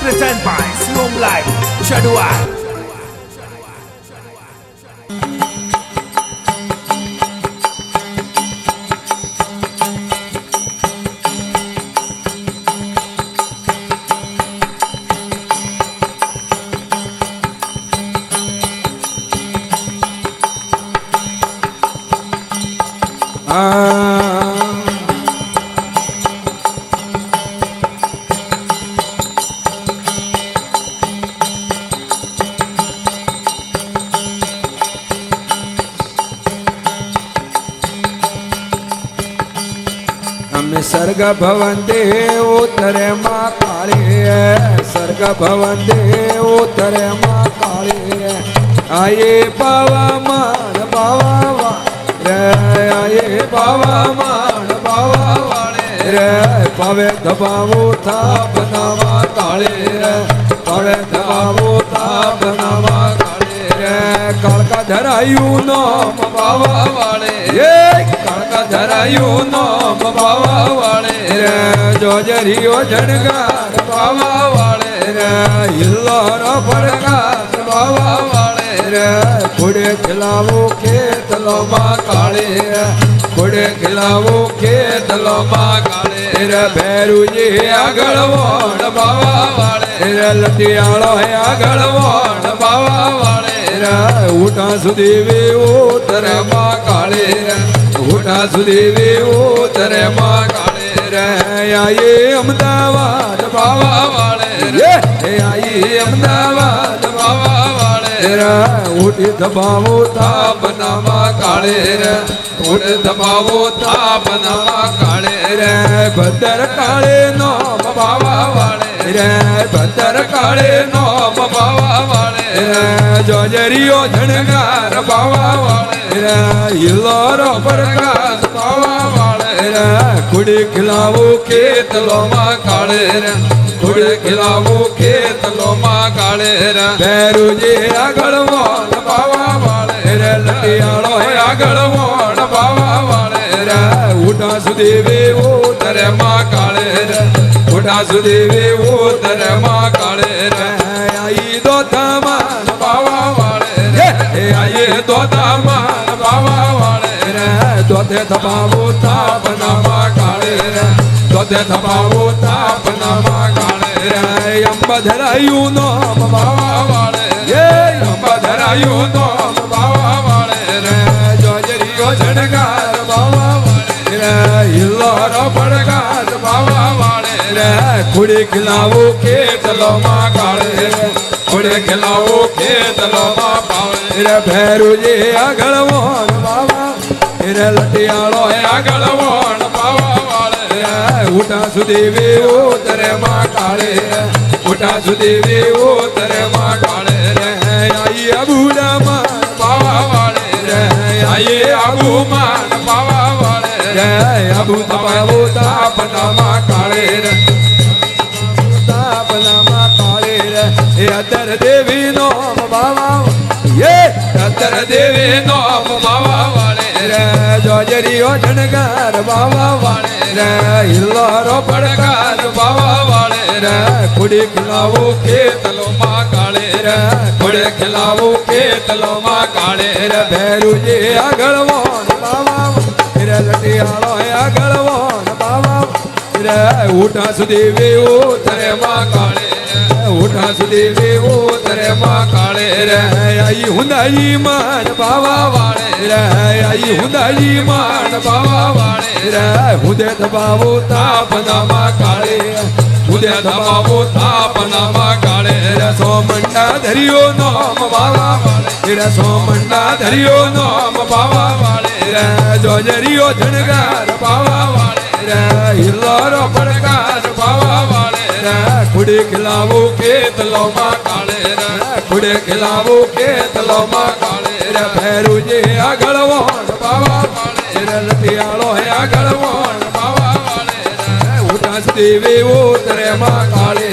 Present by Siom Live Shadowan. सर्ग भवन्ते उत्तरे माँ काली सर्ग भवन्ते उत्तरे माँ काली आये बाबा मान बाबा रे आये बाबा मान बाबा वाले रे पावे दबावो थाप नामा काले रे पावे दबावो थाप नामा काले रे कालका धरायु नाम बाबा वाले ये कालका धरायु नाम बाबा वाले रे जोजरियो झणगार बाबा वाले रे इल्लोरो प्रकाश बाबा वाले रे कुड़े खिलावो खेत लो माँ काले रे कुड़े खिलावो खेत लो माँ काले रे भैरू जी आगल वोण बाबा वाले रे लटियालो है आगल वोण बाबा वाले रे उठा सुधी वे उतरे माँ काले रे उठा सुधी वे उतरे माँ काले रे आये अहमदाबाद बाबा वाले रे आये अहमदाबाद बाबा वाले रे उठी दबावो ताप नामा काले रे उठ दबावो ताप नामा काले रे भद्र काले नाम बाबा वाले रे भद्र काले नाम बाबा वाले रे जोजरियो झणगार बाबा वाले रे इल्लोरो प्रकाश बाबा वाले रे कुड़ी खिलावो खेत लो माँ काले रे कुड़ी खिलावो खेत लो माँ काले रे भैरू जी आगल वोण बाबा वाले रे लटियालो है आगल वोण बाबा वाले रे उठा सुधी वे उतरे माँ काले रे उठा सुधी वे उतरे माँ काले रे आई दो तमान बाबा वाले रे आई दो तमान बाबा वाले रे दोते थपावो ताप नामा काले रे दोते थपावो ताप नामा काले रे अंब धरायु नाम बाबा वाले ये अंब धरायु नाम बाबा वाले रे जोजरियो झणगार बाबा वाले रे इल्लोरो प्रकाश बाबा वाले रे कुड़ी खिलावो खेत लो माँ काले रे कुड़ी खिलावो खेत लो माँ पाले रे भैरू जी आगल वोण बाबा रे लटियालो है आगल वोण बाबा वाले रे उठा सुधी वे उतरे माँ काले रे उठा सुधी वे उतरे माँ काले रे आई अबूड़ा मान बाबा वाले रे आई अबू मान बाबा वाले रे अबू दबावो ताप नामा काले रे ताप नामा काले रे अदर देवी नाम बाबा ये अदर देवी नाम बाबा वाले रे जोजरियो झणगार बाबा वाले रे इल्लोरो प्रकाश बाबा वाले रे कुड़ी खिलावो खेत लो माँ काले रे कुड़ी खिलावो खेत लो माँ काले रे भैरू जी आगल वोण बाबा रे लटियालो है आगल वोण बाबा रे उठा सुधी वे उतरे माँ काले उठा सुधी वे उतरे माँ काले रे आई हुंदाई मान बाबा वाले रे आई हुंदाई मान बाबा वाले रे हुदे दबावो ताप नामा काले हुदे दबावो ताप नामा काले रे सोमंडा धरियो नाम बाबा वाले रे सोमंडा धरियो नाम बाबा वाले रे जोजरियो झणगार बाबा वाले रे इल्लोरो प्रकाश बाबा वाले रे कुड़ी खिलावो खेत लो माँ काले रे कुड़ी खिलावो खेत लो माँ काले रे भैरू जी आगल वोण बाबा वाले रे लटियालो है आगल वोण बाबा वाले रे उठा सुधी वे उतरे माँ काले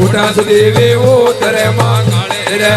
उठा सुधी वे उतरे माँ काले रे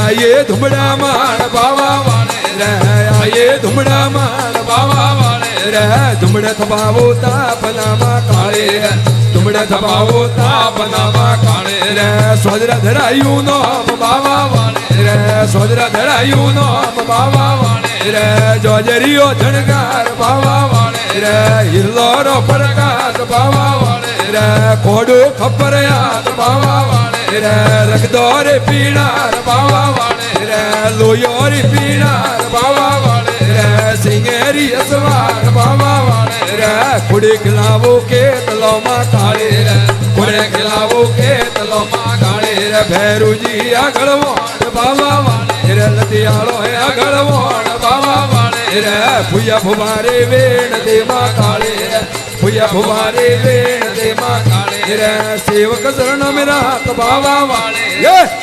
आये धुमड़ा मान बाबा वाले रे आये धुमड़ा मान बाबा वाले रे धुमड़ा थपावो ताप नामा काले रे धुमड़ा थपावो ताप नामा काले રે સોદરા ધરાયું નામ બાવા વાળે રે સોદરા ધરાયું નામ બાવા વાળે રે જોજરીઓ ધણગાર બાવા વાળે રે હિલ્લોરો પ્રકાશ બાવા વાળે રે ખોડું ખબર યાદ બાવા વાળે રે રગદોરે પીણાર બાવા વાળે રે લોયોરી પીણાર બાવા વાળે રે સિંગેરી અસવાર બાવા વાળે રે ખુડી ખિલાવો કે તલોમાં કાળે રે ખુડે ખિલાવો કે તલોમાં કાળે રે ભેરુજી આગળ વોણ બાવા વાળે રે લતિયાળો હે આગળ વોણ બાવા વાળે રે ભૂયા ભુવારે વેણ દેમાં કાળે રે ભૂયા ભુવારે વેણ દેમાં કાળે રે સેવક શરણ મેરા કબાવા વાળે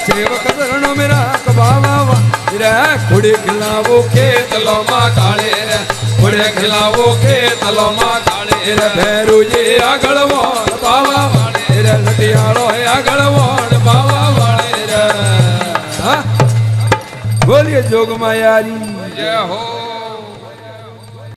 સેવક શરણ મેરા કબાવા વાળે રે ખુડી ખિલાવો કે તલોમાં કાળે રે ખુડે ખિલાવો કે તલોમાં કાળે રે ભેરુજી આગળ વોણ બાવા વાળે રે લટિયાળો હે આગળ વોણ બાવા વાળે રે બોલીએ જોગ માયારી જય હો